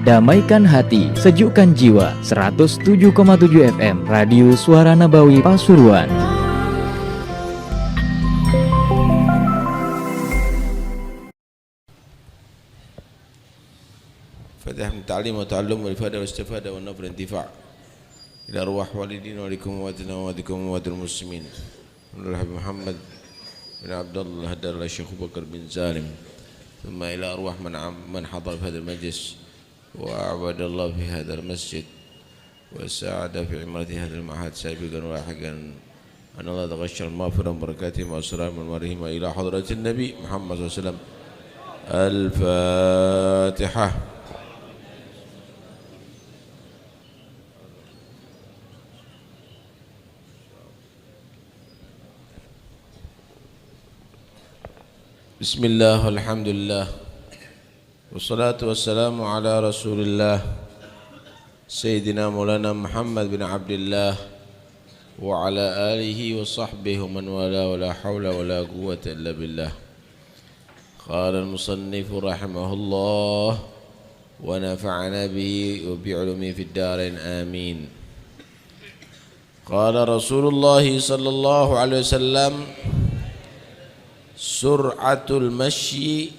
Damaikan hati, sejukkan jiwa. 107,7 FM Radio Suara Nabawi Pasuruan. Fatihah min ta'lim wa ta'allum wal ifada wa istifada wa nafr intifa' ila arwah walidin wa likum wa watina wa wadikum wa wadil muslimin Habib Muhammad bin Abdullah Darla Syekh Bakar bin Salim thumma ila arwah man hadar fi hadal majlis wa abadallah fi hadal masjid wa sa'ada fi imrati hadal ma'had sabiqan wa lahiqan an Allah taghashshar maghfiran barakatihim wa assalamu alaikum ila hadratin Nabi Muhammad SAW. Al-Fatihah. Bismillah, alhamdulillah, wassalatu wassalamu ala rasulillah Sayyidina Maulana Muhammad bin Abdullah wa ala alihi wa sahbihi wa man wala wa la hawla wa la quwwata illa billah. Qala al-musannifu rahimahullah wa nafa'ana bihi wa bi'ulumi fid darain amin. Qala Rasulullah sallallahu alaihi wasallam sur'atul masyi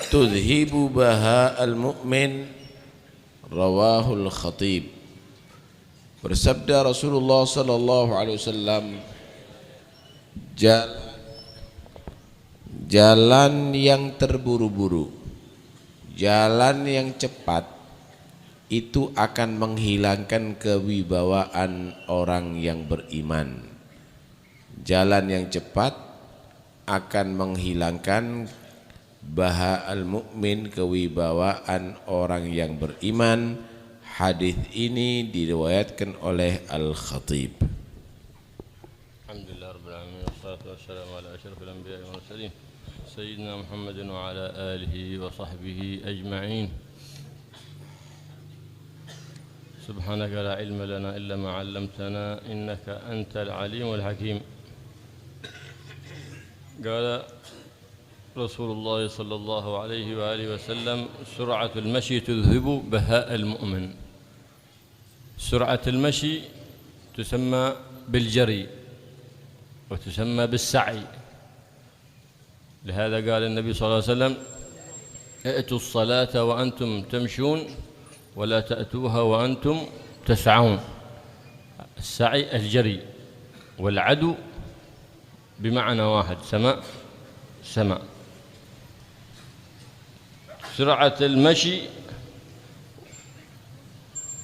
tudhibu baha'al mu'min, rawahul khatib. Bersabda Rasulullah sallallahu alaihi wasallam, jalan yang terburu-buru, jalan yang cepat itu akan menghilangkan kewibawaan orang yang beriman. Jalan yang cepat akan menghilangkan baha'al mu'min, kewibawaan orang yang beriman. Hadis ini diriwayatkan oleh Al-Khatib. Alhamdulillah rabbil alamin, wassalatu wassalamu ala asyrafil anbiya'i wal mursalin sayyidina Muhammadin wa ala alihi wa sahbihi ajma'in. Subhanaka la ilma lana illa ma 'allamtana innaka antal alimul hakim. قال رسول الله صلى الله عليه وآله وسلم سرعة المشي تذهب بهاء المؤمن. سرعة المشي تسمى بالجري وتسمى بالسعي. لهذا قال النبي صلى الله عليه وسلم ائتوا الصلاة وأنتم تمشون ولا تأتوها وأنتم تسعون. السعي الجري، والعدو بمعنى واحد، سماء. سرعة المشي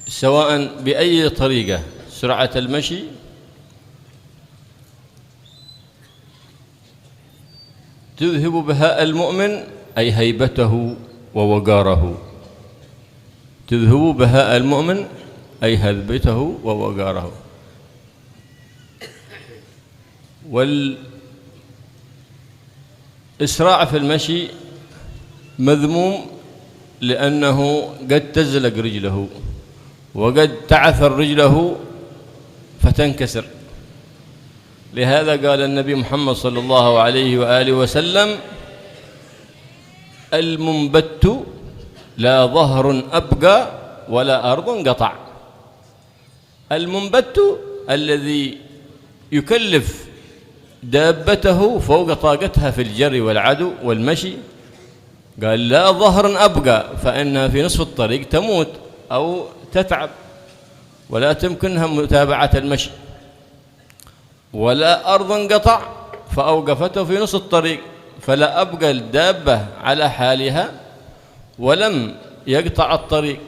سواء بأي طريقة، سرعة المشي تذهب بهاء المؤمن أي هيبته ووقاره. تذهب بهاء المؤمن أي هيبته ووقاره. والإسراع في المشي مذموم لأنه قد تزلق رجله وقد تعثر رجله فتنكسر. لهذا قال النبي محمد صلى الله عليه وآله وسلم المنبت لا ظهر أبقى ولا أرض قطع. المنبت الذي يكلف دابته فوق طاقتها في الجري والعدو والمشي، قال لا ظهر أبقى فإنها في نصف الطريق تموت أو تتعب ولا تمكنها متابعة المشي، ولا أرض قطع فأوقفته في نصف الطريق فلا أبقى الدابة على حالها ولم يقطع الطريق.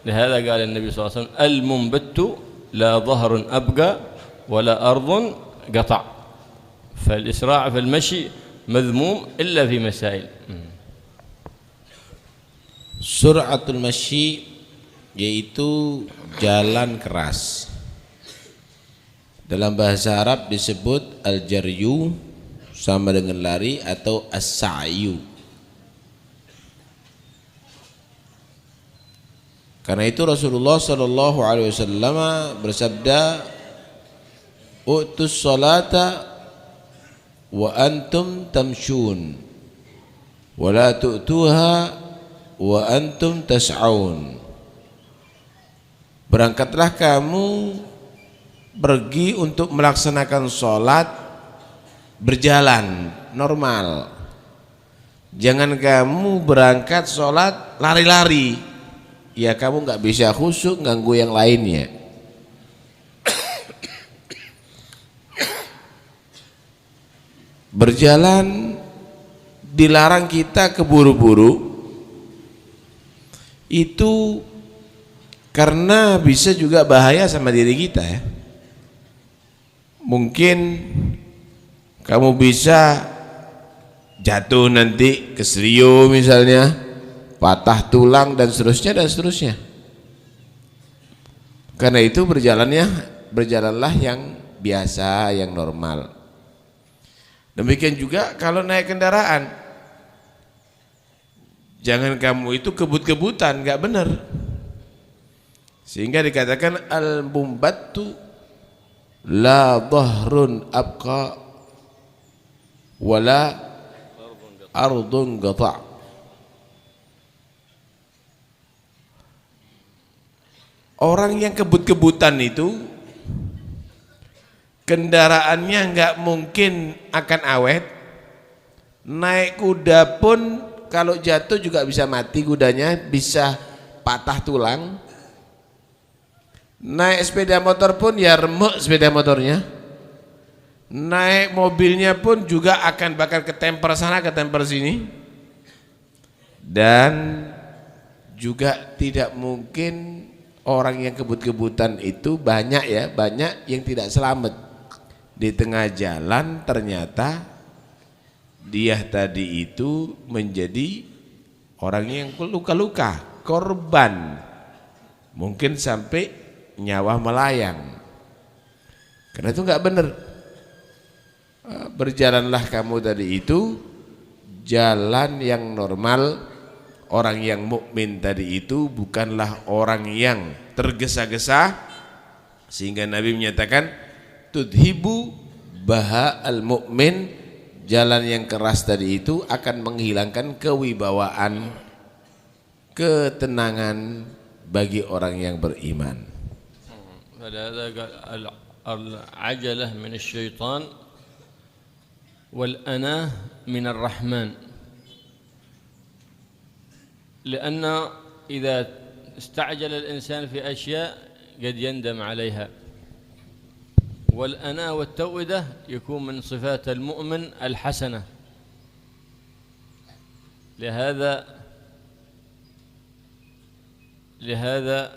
لهذا قال النبي صلى الله عليه وسلم المنبت لا ظهر أبقى ولا أرض قطع. فالإسراع في المشي مذموم إلا في مسائل. Sur'atul masyi yaitu jalan keras. Dalam bahasa Arab disebut al-jaryu, sama dengan lari, atau as-sa'yu. Karena itu Rasulullah sallallahu alaihi wasallam bersabda, "Utus salata wa antum tamshun wa la tu'tuha wa antum tas'aun. Berangkatlah kamu pergi untuk melaksanakan sholat berjalan normal. Jangan kamu berangkat sholat lari-lari, ya kamu nggak bisa khusyuk, ganggu yang lainnya. Berjalan dilarang kita keburu-buru, itu karena bisa juga bahaya sama diri kita ya. Mungkin kamu bisa jatuh nanti, keselio misalnya, patah tulang dan seterusnya dan seterusnya. Karena itu berjalanlah yang biasa, yang normal. Demikian juga kalau naik kendaraan, jangan kamu itu kebut-kebutan, nggak benar. Sehingga dikatakan al-mumbattu la dhahrun abqa wala ardun qata'. Orang yang kebut-kebutan itu kendaraannya nggak mungkin akan awet. Naik kuda pun kalau jatuh juga bisa mati kudanya, bisa patah tulang. Naik sepeda motor pun ya remuk sepeda motornya. Naik mobilnya pun juga akan bakal ketemper sana ketemper sini. Dan juga tidak mungkin orang yang kebut-kebutan itu banyak ya, banyak yang tidak selamat. Di tengah jalan ternyata dia tadi itu menjadi orang yang luka-luka, korban, mungkin sampai nyawa melayang. Karena itu nggak benar. Berjalanlah kamu tadi itu jalan yang normal. Orang yang mukmin tadi itu bukanlah orang yang tergesa-gesa, sehingga Nabi menyatakan tudhibu baha al-mu'min, jalan yang keras tadi itu akan menghilangkan kewibawaan, ketenangan bagi orang yang beriman. al-ajalah min asy-syaitan wal anah min ar-rahman. لأن إذا استعجل الإنسان في أشياء قد يندم عليها. والأناة والتوئدة يكون من صفات المؤمن الحسنة. لهذا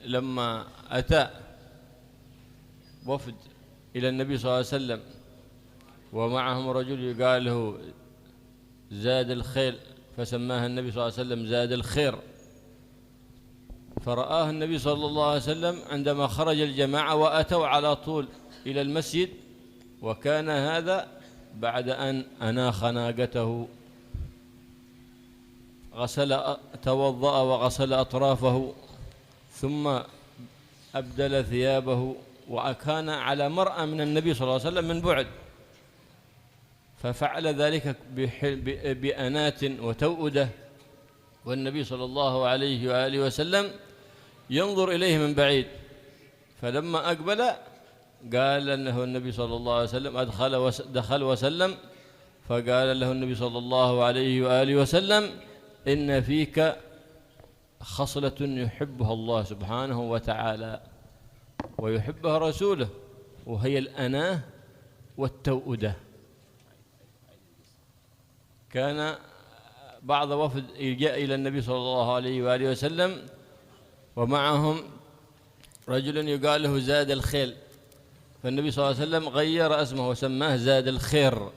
لما أتى وفد إلى النبي صلى الله عليه وسلم ومعهم رجل يقال له زاد الخيل، فسماها النبي صلى الله عليه وسلم زاد الخير. فرآه النبي صلى الله عليه وسلم عندما خرج الجماعة وأتوا على طول إلى المسجد، وكان هذا بعد أن أناخ ناقته، توضأ وغسل أطرافه ثم أبدل ثيابه، وكان على مرأى من النبي صلى الله عليه وسلم من بعد، ففعل ذلك بأناة وتوؤدة، والنبي صلى الله عليه وآله وسلم ينظر إليه من بعيد. فلما أقبل قال أنه النبي صلى الله عليه وسلم دخل وسلم، فقال له النبي صلى الله عليه وآله وسلم إن فيك خصلة يحبها الله سبحانه وتعالى ويحبها رسوله، وهي الأناة والتوؤدة. كان بعض وفد جاء إلى النبي صلى الله عليه وآله وسلم ومعهم رجل يقال له زاد الخيل، فالنبي صلى الله عليه وسلم غير اسمه وسماه زاد الخير.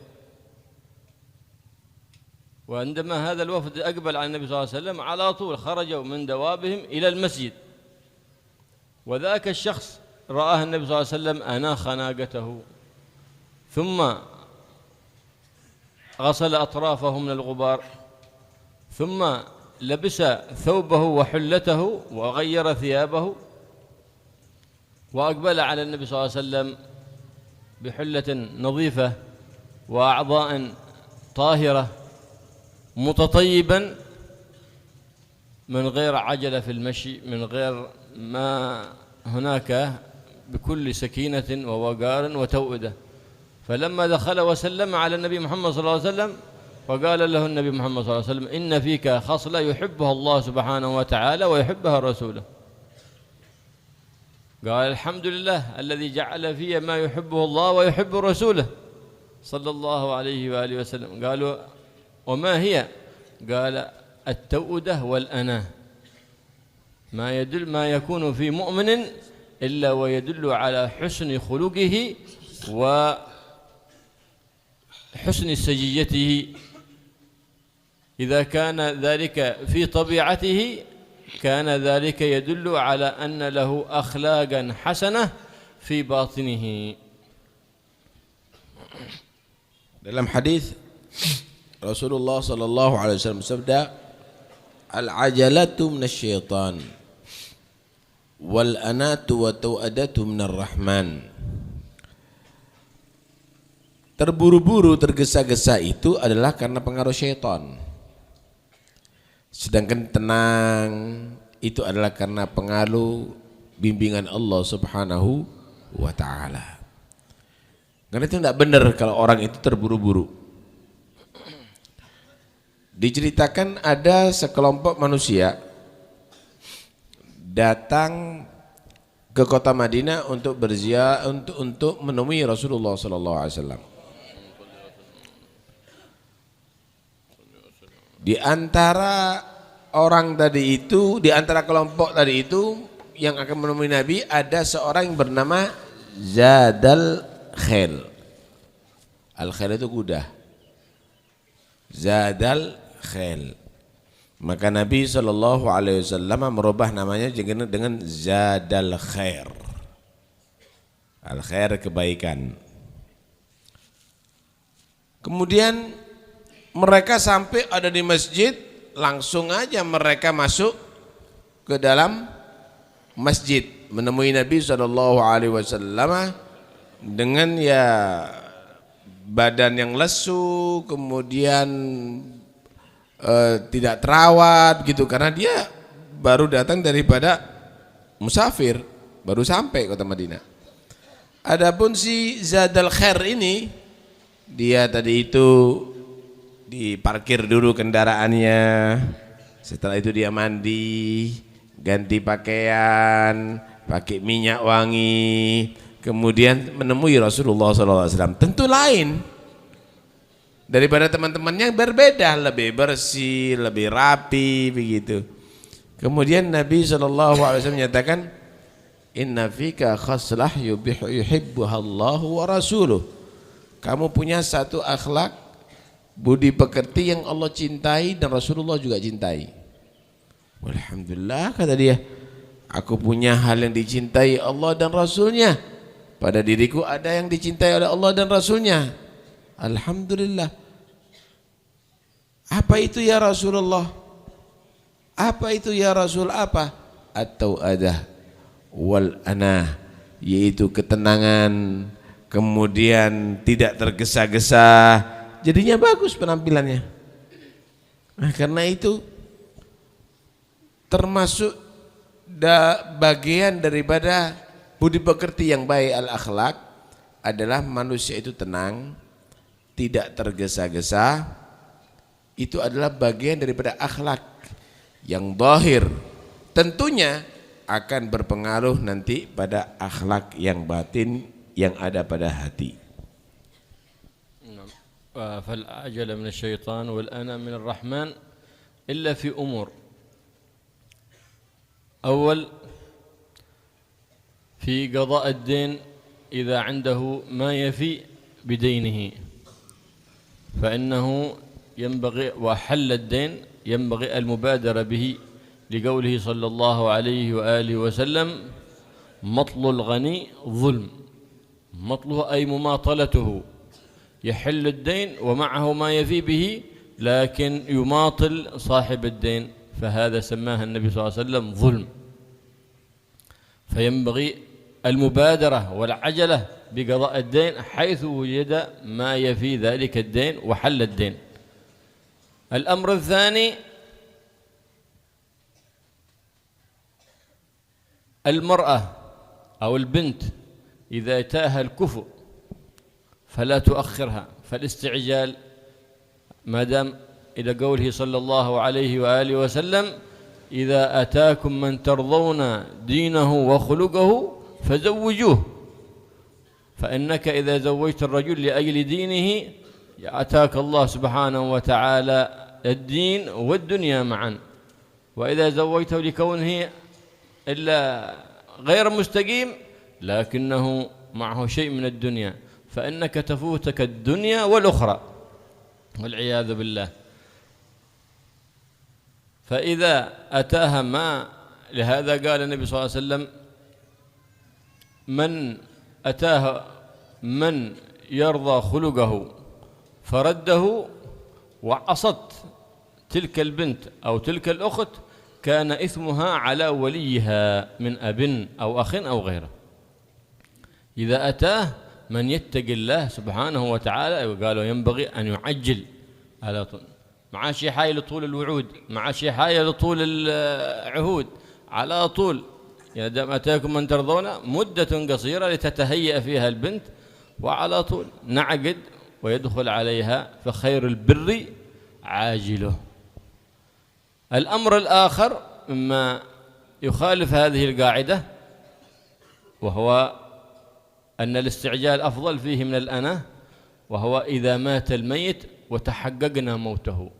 وعندما هذا الوفد أقبل على النبي صلى الله عليه وسلم على طول خرجوا من دوابهم إلى المسجد، وذاك الشخص رآه النبي صلى الله عليه وسلم أناخ ناقته ثم غسل أطرافه من الغبار، ثم لبس ثوبه وحلته وغير ثيابه، وأقبل على النبي صلى الله عليه وسلم بحلة نظيفة وأعضاء طاهرة متطيبا من غير عجلة في المشي، من غير ما هناك، بكل سكينة ووقار وتوئدة. فلما دخل وسلم على النبي محمد صلى الله عليه وسلم فقال له النبي محمد صلى الله عليه وسلم: إن فيك خصلة يحبها الله سبحانه وتعالى ويحبها رسوله. قال: الحمد لله الذي جعل في ما يحبه الله ويحب رسوله صلى الله عليه وآله وسلم. قالوا: وما هي؟ قال: التوأدة والأناة، ما يكون في مؤمن إلا ويدل على حسن خلقه وحسن سجيته. إذا كان ذلك في طبيعته كان ذلك يدل على أن له أخلاقا حسنة في باطنه. Dalam hadis Rasulullah sallallahu alaihi wasallam bersabda, al-ajalatu minasyaitan wal anatu wa tau'adatu minar rahman. Terburu-buru, tergesa-gesa itu adalah karena pengaruh syaitan. Sedangkan tenang itu adalah karena pengaruh bimbingan Allah Subhanahu wa ta'ala. Karena itu tidak benar kalau orang itu terburu-buru. Diceritakan ada sekelompok manusia datang ke kota Madinah untuk berziarah, untuk menemui Rasulullah sallallahu alaihi wasallam. Di antara orang tadi itu, di antara kelompok tadi itu yang akan menemui Nabi, ada seorang yang bernama Zadal Khail. Al-Khail itu kuda. Zadal Khail. Maka Nabi SAW merubah namanya dengan Zadal Khair. Al-Khair, kebaikan. Kemudian mereka sampai ada di masjid, langsung aja mereka masuk ke dalam masjid menemui Nabi SAW dengan ya badan yang lesu, kemudian tidak terawat gitu, karena dia baru datang daripada musafir, baru sampai kota Madinah. Adapun si Zadal Khair ini, dia tadi itu diparkir dulu kendaraannya, setelah itu dia mandi, ganti pakaian, pakai minyak wangi, kemudian menemui Rasulullah SAW. Tentu lain daripada teman-temannya, berbeda, lebih bersih, lebih rapi begitu. Kemudian Nabi SAW menyatakan, inna fika khaslah yuhibbuha Allahu wa rasuluh. Kamu punya satu akhlak, budi pekerti yang Allah cintai dan Rasulullah juga cintai. Alhamdulillah, kata dia, aku punya hal yang dicintai Allah dan Rasulnya. Pada diriku ada yang dicintai oleh Allah dan Rasulnya. Alhamdulillah. Apa itu ya Rasulullah? Apa itu ya Rasul? Apa? At-tau'adah wal anah, yaitu ketenangan, kemudian tidak tergesa-gesa, jadinya bagus penampilannya. Nah, karena itu termasuk bagian daripada budi pekerti yang baik, al-akhlak, adalah manusia itu tenang, tidak tergesa-gesa. Itu adalah bagian daripada akhlak yang zahir, tentunya akan berpengaruh nanti pada akhlak yang batin yang ada pada hati. فالعجلة من الشيطان والأنا من الرحمن إلا في أمور. أول، في قضاء الدين إذا عنده ما يفي بدينه فإنه ينبغي، وحل الدين ينبغي المبادرة به، لقوله صلى الله عليه وآله وسلم: مطل الغني ظلم. مطله أي مماطلته، يحل الدين ومعه ما يفي به لكن يماطل صاحب الدين، فهذا سماه النبي صلى الله عليه وسلم ظلم. فينبغي المبادرة والعجلة بقضاء الدين حيث وجد ما يفي ذلك الدين وحل الدين. الأمر الثاني: المرأة أو البنت إذا أتاها الكفؤ فلا تؤخرها، فالاستعجال ما دام إلى قوله صلى الله عليه وآله وسلم: إذا أتاكم من ترضون دينه وخلقه فزوجوه، فإنك إذا زوجت الرجل لأجل دينه أتاك الله سبحانه وتعالى الدين والدنيا معا، وإذا زوجته لكونه إلا غير مستقيم لكنه معه شيء من الدنيا فإنك تفوتك الدنيا والأخرى والعياذ بالله. فإذا أتاها ما لهذا قال النبي صلى الله عليه وسلم: من أتاه من يرضى خلقه فرده وعصت تلك البنت أو تلك الأخت كان إثمها على وليها من أب أو أخ أو غيره. إذا أتاه من يتق الله سبحانه وتعالى قالوا ينبغي أن يعجل على طول، مع شي حاجة لطول الوعود، مع شي حاجة لطول العهود، على طول إذا أتاكم من ترضون مدة قصيرة لتتهيأ فيها البنت، وعلى طول نعقد ويدخل عليها، فخير البر عاجله. الأمر الآخر مما يخالف هذه القاعدة وهو أن الاستعجال أفضل فيه من الأناة، وهو إذا مات الميت وتحققنا موته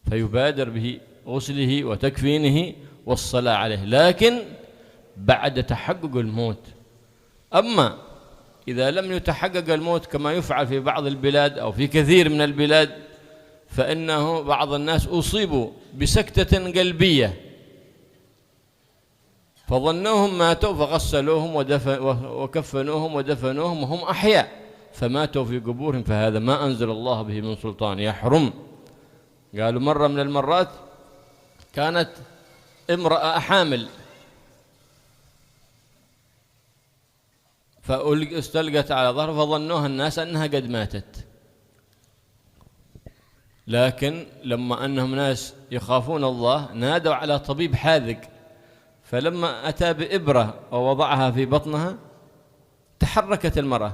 فيبادر به غسله وتكفينه والصلاة عليه، لكن بعد تحقق الموت. أما إذا لم يتحقق الموت كما يفعل في بعض البلاد أو في كثير من البلاد، فإنه بعض الناس أصيبوا بسكتة قلبية فظنوهم ماتوا فغسلوهم وكفنوهم ودفنوهم وهم أحياء فماتوا في قبورهم، فهذا ما أنزل الله به من سلطان، يحرم. قالوا مرة من المرات كانت امرأة حامل فاستلقت على ظهر فظنوها الناس أنها قد ماتت، لكن لما أنهم ناس يخافون الله نادوا على طبيب حاذق، فلما أتى بإبرة ووضعها في بطنها تحركت المرأة.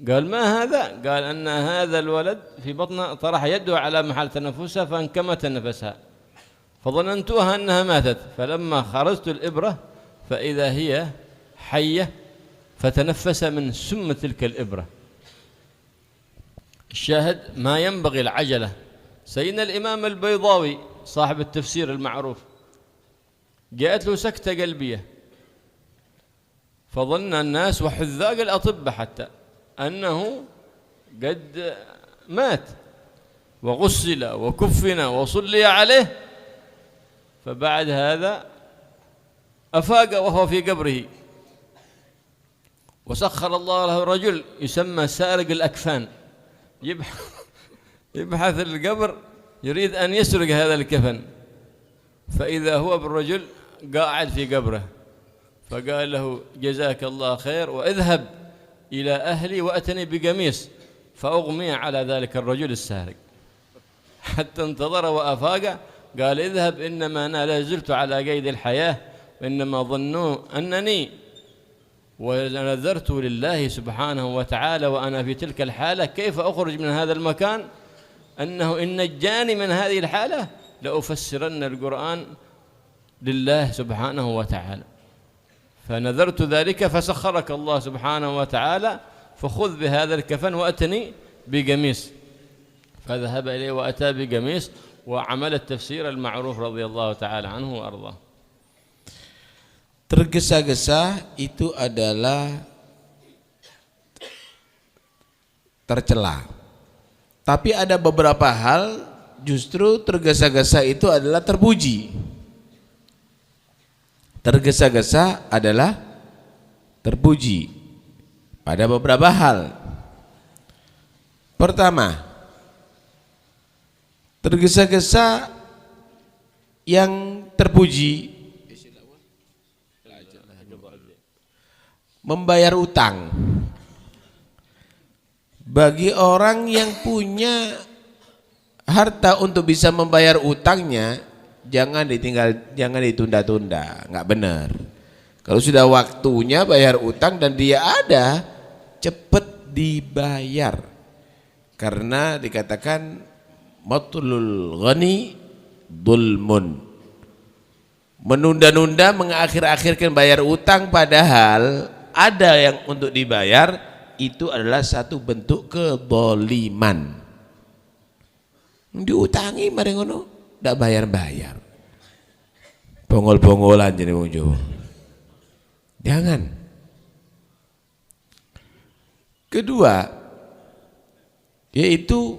قال: ما هذا؟ قال: أن هذا الولد في بطنها طرح يده على محل تنفسها فانكمت نفسها فظننتها أنها ماتت، فلما خرجت الإبرة فإذا هي حية فتنفس من سم تلك الإبرة. الشاهد ما ينبغي العجلة. سيدنا الإمام البيضاوي صاحب التفسير المعروف جاءت له سكتة قلبية فظن الناس وحذاق الأطباء حتى أنه قد مات وغسل وكفن وصلي عليه، فبعد هذا أفاق وهو في قبره، وسخر الله له رجل يسمى سارق الأكفان يبحث القبر يريد أن يسرق هذا الكفن، فإذا هو بالرجل قاعد في قبره فقال له: جزاك الله خير واذهب إلى أهلي وأتني بقميص، فأغمي على ذلك الرجل السارق حتى انتظر وأفاق. قال: اذهب إنما أنا لا زلت على قيد الحياة، وإنما ظنوا أنني ونذرت لله سبحانه وتعالى وأنا في تلك الحالة، كيف أخرج من هذا المكان؟ أنه إن نجاني من هذه الحالة لأفسرن القرآن لله سبحانه وتعالى، فنذرت ذلك فسخرك الله سبحانه وتعالى، فخذ بهذا الكفن وأتني بقميص. فذهب إليه وأتى بقميص وعمل التفسير المعروف رضي الله تعالى عنه وأرضاه. Tergesa-gesa itu adalah tercela. Tapi ada beberapa hal justru tergesa-gesa itu adalah terpuji. Tergesa-gesa adalah terpuji pada beberapa hal. Pertama, tergesa-gesa yang terpuji membayar utang. Bagi orang yang punya harta untuk bisa membayar utangnya, jangan ditunda-tunda, nggak benar. Kalau sudah waktunya bayar utang dan dia ada, cepat dibayar. Karena dikatakan matlul ghani dzulmun. Menunda-nunda, mengakhir-akhirkan bayar utang padahal ada yang untuk dibayar, itu adalah satu bentuk kedzaliman. Diutangi mari ngono ndak bayar-bayar. Bongol-bongolan jadi wong Jawa. Jangan. Kedua, yaitu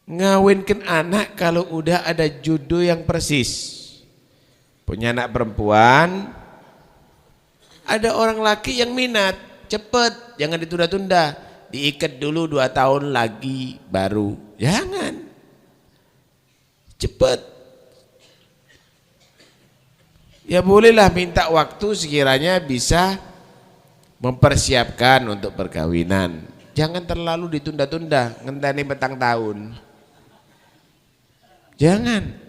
ngawinkan anak kalau udah ada jodoh yang persis. Punya anak perempuan, ada orang laki yang minat, cepet, jangan ditunda-tunda, diikat dulu 2 tahun lagi baru, jangan, cepet. Ya bolehlah minta waktu sekiranya bisa mempersiapkan untuk perkawinan, jangan terlalu ditunda-tunda, ngenteni petang tahun, jangan.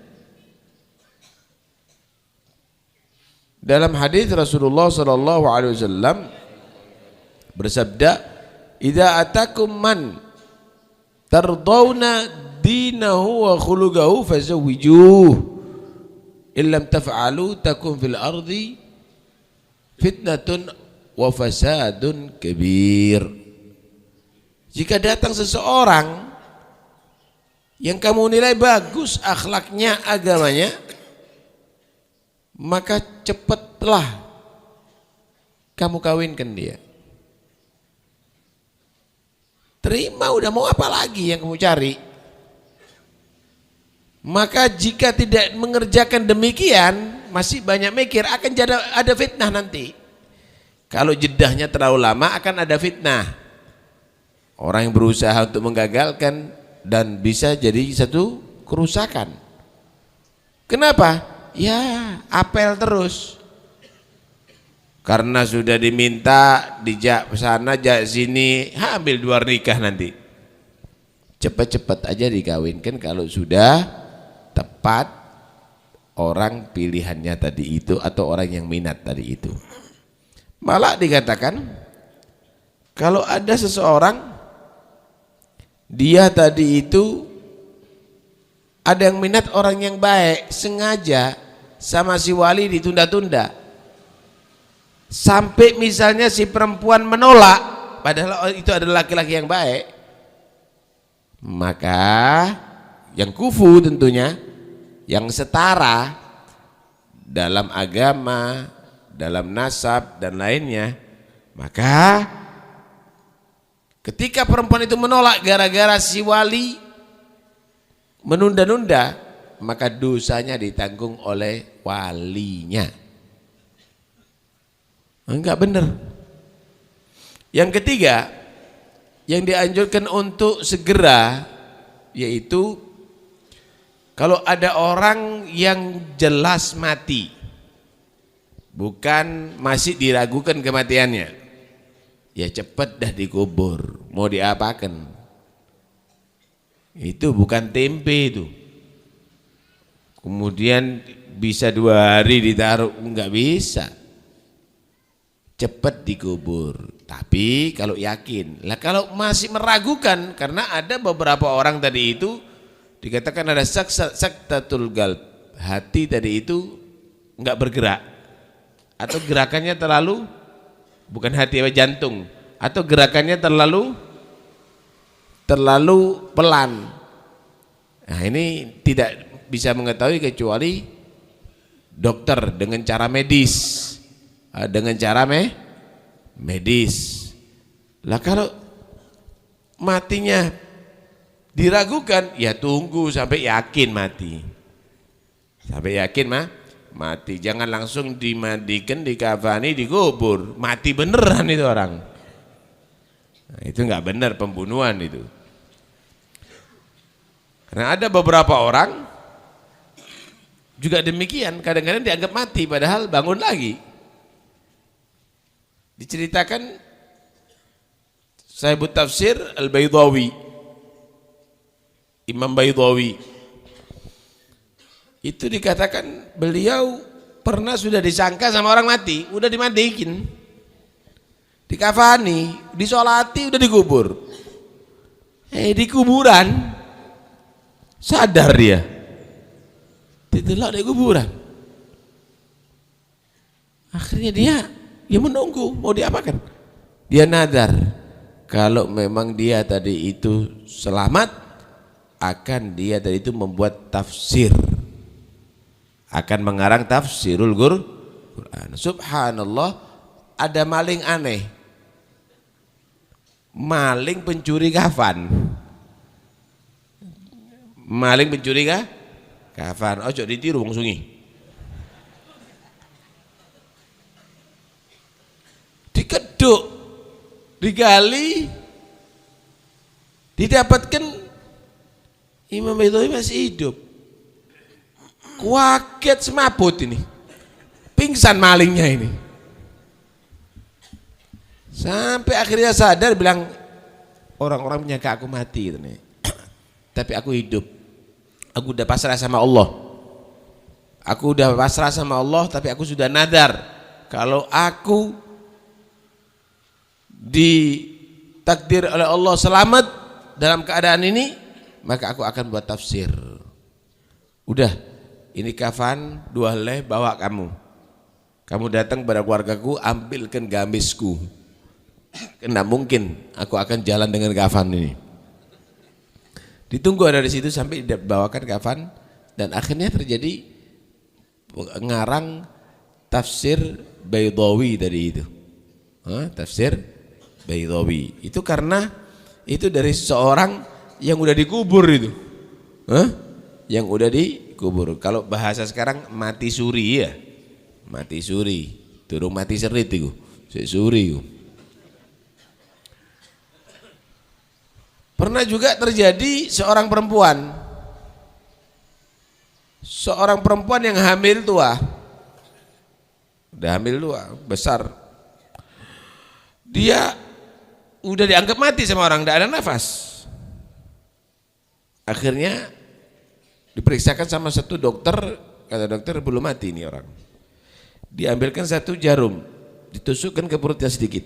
Dalam hadis Rasulullah sallallahu alaihi wasallam bersabda, "Idza atakum man tardawna dinahu wa khuluquhu fazawwijuh. Illam taf'alu takun fil ardi fitnatun wa fasadun kabir." Jika datang seseorang yang kamu nilai bagus akhlaknya, agamanya, maka cepatlah kamu kawinkan dia. Terima, udah mau apa lagi yang kamu cari? Maka jika tidak mengerjakan demikian, masih banyak mikir, akan ada fitnah nanti. Kalau jedahnya terlalu lama akan ada fitnah. Orang yang berusaha untuk menggagalkan dan bisa jadi satu kerusakan. Kenapa? Ya apel terus, karena sudah diminta dijak sana jak sini, ambil 2 nikah nanti. Cepat-cepat aja dikawinkan kalau sudah tepat orang pilihannya tadi itu atau orang yang minat tadi itu. Malah dikatakan kalau ada seseorang dia tadi itu ada yang minat orang yang baik, sengaja sama si wali ditunda-tunda. Sampai misalnya si perempuan menolak, padahal itu adalah laki-laki yang baik. Maka yang kufu tentunya, yang setara dalam agama, dalam nasab dan lainnya, maka ketika perempuan itu menolak gara-gara si wali menunda-nunda, maka dosanya ditanggung oleh walinya. Enggak benar. Yang ketiga, yang dianjurkan untuk segera, yaitu kalau ada orang yang jelas mati, bukan masih diragukan kematiannya, ya cepat dah dikubur. Mau diapakan? Itu bukan tempe itu. Kemudian bisa 2 hari ditaruh, enggak bisa. Cepat dikubur. Tapi kalau yakin, lah kalau masih meragukan, karena ada beberapa orang tadi itu dikatakan ada saktatul qalb, hati tadi itu enggak bergerak, atau gerakannya terlalu, bukan hati apa jantung, atau gerakannya terlalu pelan. Nah ini tidak bisa mengetahui kecuali dokter dengan cara medis, medis. Lah kalau matinya diragukan, ya tunggu sampai yakin mati. Sampai yakin mati, jangan langsung dimandikan, dikafani, dikubur. Mati beneran itu orang. Nah, itu enggak benar, pembunuhan itu. Karena ada beberapa orang juga demikian, kadang-kadang dianggap mati padahal bangun lagi. Diceritakan Sahibut Tafsir Al-Baydawi, Imam Baydawi, itu dikatakan beliau pernah sudah disangka sama orang mati, udah dimandikin, dikafani, disolati, udah dikubur. Di kuburan sadar dia, ditelok di kuburan. Akhirnya dia menunggu mau diapakan. Dia nadar kalau memang dia tadi itu selamat, akan dia tadi itu membuat tafsir, akan mengarang tafsirul Quran. Subhanallah, ada maling aneh, maling pencuri kafan, maling pencuri kafan. Ojo ditiru wong sungi. Dikeduk, digali, didapatkan Imam Baydawi masih hidup. Kaget semaput ini, pingsan malingnya ini. Sampai akhirnya sadar, bilang orang-orang menyangka aku mati gitu nih. Tapi aku hidup. Aku udah pasrah sama Allah. Aku udah pasrah sama Allah, tapi aku sudah nadar kalau aku ditakdir oleh Allah selamat dalam keadaan ini, maka aku akan buat tafsir. Udah, ini kafan 2 helai, bawa kamu. Kamu datang pada keluargaku, ambilkan gamisku. Karena mungkin aku akan jalan dengan kafan ini. Ditunggu ada di situ sampai dibawakan kafan, dan akhirnya terjadi ngarang tafsir Baydawi tadi itu. Tafsir Baydawi itu karena itu dari seorang yang udah dikubur itu. Yang udah dikubur. Kalau bahasa sekarang mati suri ya. Mati suri. Turun mati serit itu. Suri itu. Pernah juga terjadi seorang perempuan yang hamil tua, udah hamil tua, besar, dia udah dianggap mati sama orang, tidak ada nafas. Akhirnya diperiksakan sama satu dokter, kata dokter belum mati ini orang. Diambilkan 1 jarum, ditusukkan ke perutnya sedikit,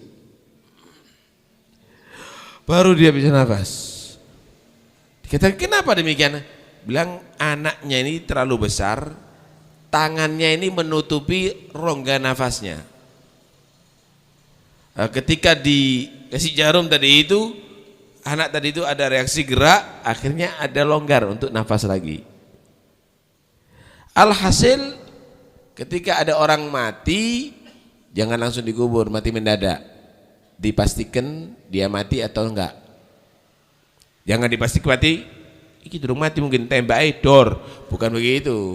baru dia bisa nafas. Dikatakan kenapa demikian? Bilang anaknya ini terlalu besar, tangannya ini menutupi rongga nafasnya. Ketika dikasih jarum tadi itu, anak tadi itu ada reaksi gerak, akhirnya ada longgar untuk nafas lagi. Alhasil ketika ada orang mati, jangan langsung dikubur, mati mendadak. Dipastikan dia mati atau enggak. Jangan dipastikan mati, iki durung mati mungkin tembak dor, bukan begitu.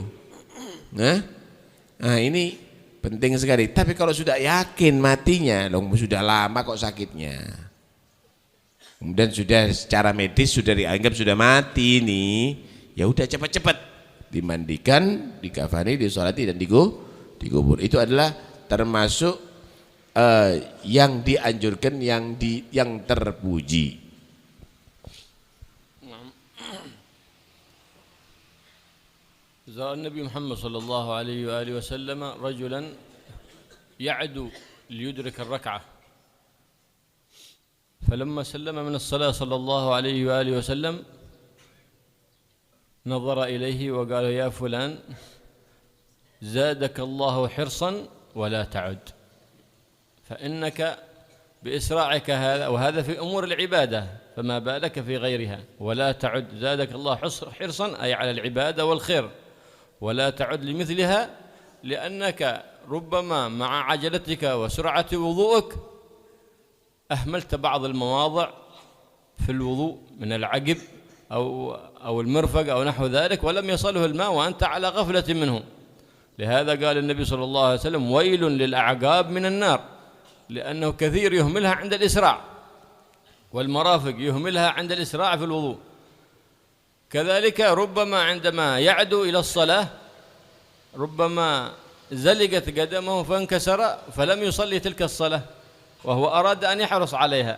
Nah ini penting sekali. Tapi kalau sudah yakin matinya, dong sudah lama kok sakitnya, kemudian sudah secara medis sudah dianggap sudah mati nih, ya udah cepat-cepat dimandikan, dikafani, disolati dan dikubur. Itu adalah termasuk yang dianjurkan, yang terpuji. زار النبي محمد صلى الله عليه وآله وسلم رجلا يعدو ليدرك الركعة، فلما سلم من الصلاة صلى الله عليه وآله وسلم نظر إليه وقال: يا فلان زادك الله حرصا ولا تعد، فإنك بإسراعك هذا، وهذا في أمور العبادة، فما بالك في غيرها. ولا تعد، زادك الله حرصا أي على العبادة والخير، ولا تعد لمثلها، لأنك ربما مع عجلتك وسرعة وضوءك أهملت بعض المواضع في الوضوء من العقب أو المرفق أو نحو ذلك، ولم يصله الماء وأنت على غفلة منه. لهذا قال النبي صلى الله عليه وسلم: ويل للأعقاب من النار، لأنه كثير يهملها عند الإسراع، والمرافق يهملها عند الإسراع في الوضوء. كذلك ربما عندما يعدو إلى الصلاة ربما زلقت قدمه فانكسر فلم يصلي تلك الصلاة، وهو أراد أن يحرص عليها،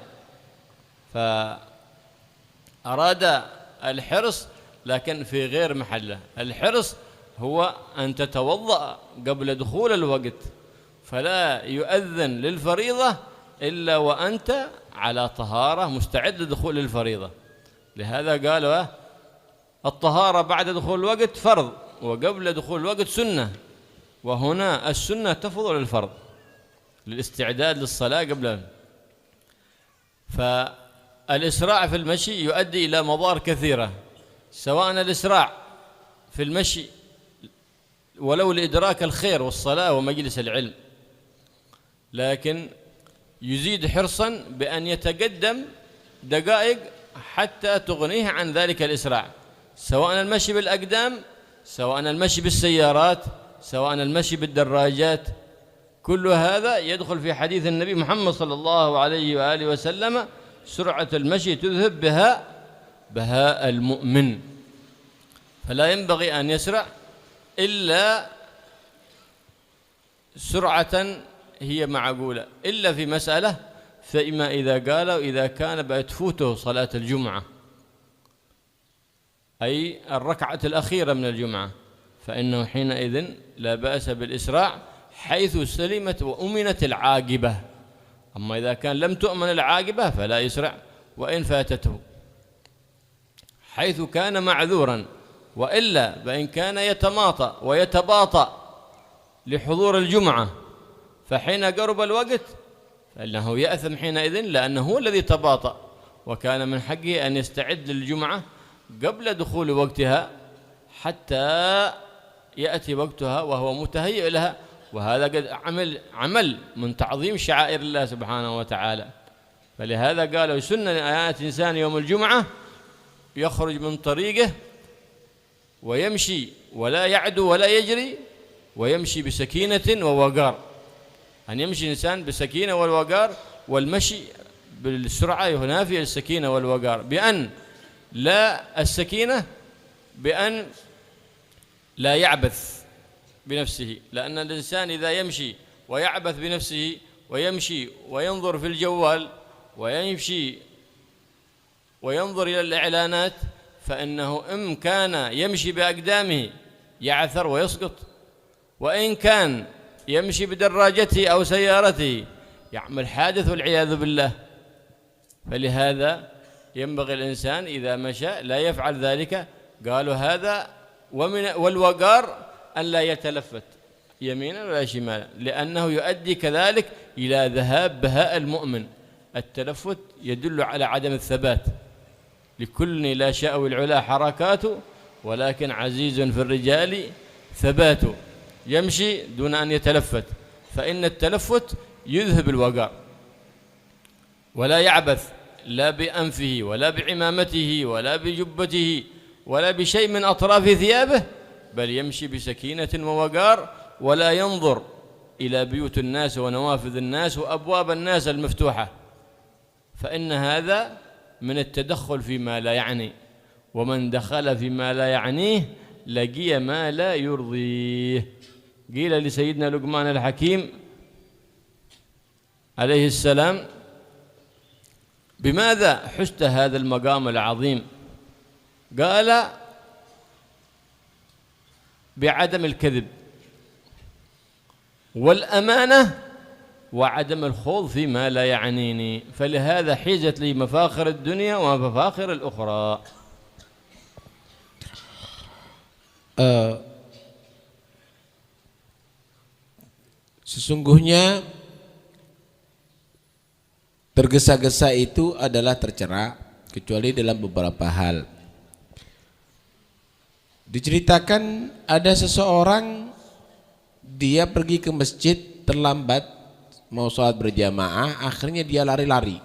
فأراد الحرص لكن في غير محله. الحرص هو أن تتوضأ قبل دخول الوقت، فلا يؤذن للفريضة إلا وأنت على طهارة مستعد لدخول الفريضة. لهذا قالوا الطهارة بعد دخول الوقت فرض، وقبل دخول الوقت سنة، وهنا السنة تفضل الفرض للاستعداد للصلاة قبل. فالإسراع في المشي يؤدي إلى مضار كثيرة، سواء الإسراع في المشي ولو لإدراك الخير والصلاة ومجلس العلم، لكن يزيد حرصا بأن يتقدم دقائق حتى تغنيه عن ذلك الإسراع، سواء المشي بالأقدام، سواء المشي بالسيارات، سواء المشي بالدراجات. كل هذا يدخل في حديث النبي محمد صلى الله عليه وآله وسلم: سرعة المشي تذهب بها بهاء المؤمن. فلا ينبغي أن يسرع إلا سرعة هي معقولة، إلا في مسألة، فإما إذا قال إذا كان بتفوته صلاة الجمعة، أي الركعة الأخيرة من الجمعة، فإنه حينئذ لا بأس بالإسراع حيث سلمت وأمنت العاقبة. أما إذا كان لم تؤمن العاقبة فلا يسرع وإن فاتته، حيث كان معذورا. وإلا فإن كان يتماطأ ويتباطأ لحضور الجمعة، فحين قرب الوقت فإنه يأثم حينئذ، لأنه هو الذي تباطأ، وكان من حقه أن يستعد للجمعة قبل دخول وقتها حتى يأتي وقتها وهو متهيئ لها. وهذا قد عمل من تعظيم شعائر الله سبحانه وتعالى. فلهذا قالوا: سنة آيات إنسان يوم الجمعة يخرج من طريقه ويمشي ولا يعدو ولا يجري، ويمشي بسكينة ووقار. أن يمشي الإنسان بسكينة والوقار، والمشي بالسرعة ينافي السكينة والوقار، بأن لا السكينة بأن لا يعبث بنفسه، لأن الإنسان إذا يمشي ويعبث بنفسه ويمشي وينظر في الجوال ويمشي وينظر إلى الإعلانات، فإنه إن كان يمشي بأقدامه يعثر ويسقط، وإن كان يمشي بدراجته أو سيارته يعمل حادث والعياذ بالله. فلهذا ينبغي الإنسان إذا مشى لا يفعل ذلك. قالوا هذا والوقار أن لا يتلفت يمينا ولا شمالا، لأنه يؤدي كذلك إلى ذهاب بهاء المؤمن. التلفت يدل على عدم الثبات. لكل لا شأو العلا حركاته، ولكن عزيز في الرجال ثباته. يمشي دون أن يتلفت، فإن التلفت يذهب الوقار. ولا يعبث لا بأنفه ولا بعمامته ولا بجبته ولا بشيء من أطراف ثيابه، بل يمشي بسكينة ووقار، ولا ينظر إلى بيوت الناس ونوافذ الناس وأبواب الناس المفتوحة، فإن هذا من التدخل فيما لا يعني. ومن دخل فيما لا يعنيه لقي ما لا يرضيه. قيل لسيدنا لقمان الحكيم عليه السلام: بماذا حزت هذا المقام العظيم؟ قال: بعدم الكذب والأمانة وعدم الخوض فيما لا يعنيني، فلهذا حيزت لي مفاخر الدنيا ومفاخر الأخرى. Sesungguhnya tergesa-gesa itu adalah tercela, kecuali dalam beberapa hal. Diceritakan ada seseorang, dia pergi ke masjid terlambat mau sholat berjamaah, akhirnya dia lari-lari.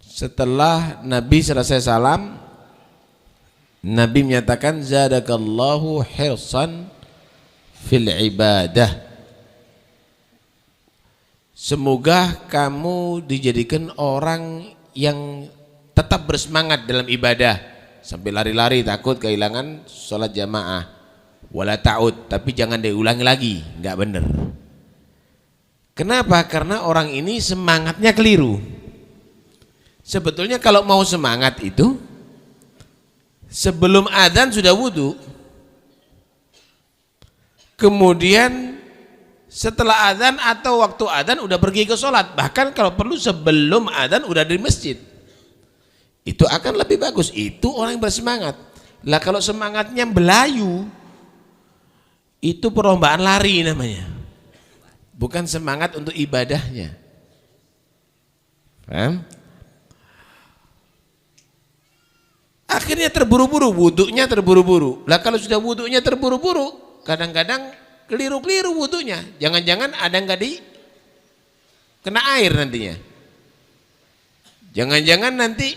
Setelah Nabi selesai salam, Nabi menyatakan: zadakallahu hirsan fil ibadah, semoga kamu dijadikan orang yang tetap bersemangat dalam ibadah, sampai lari-lari takut kehilangan sholat jamaah. Wala ta'ud, tapi jangan diulangi lagi, enggak benar. Kenapa? Karena orang ini semangatnya keliru. Sebetulnya kalau mau semangat itu sebelum adzan sudah wudu, kemudian setelah adzan atau waktu adzan udah pergi ke sholat, bahkan kalau perlu sebelum adzan udah di masjid, itu akan lebih bagus. Itu orang yang bersemangat. Lah kalau semangatnya belayu, itu perlombaan lari namanya, bukan semangat untuk ibadahnya. Paham? Akhirnya terburu-buru, wudunya terburu-buru. Lah kalau sudah wudunya terburu-buru, kadang-kadang keliru-keliru wudunya. Jangan-jangan ada nggak di kena air nantinya. Jangan-jangan nanti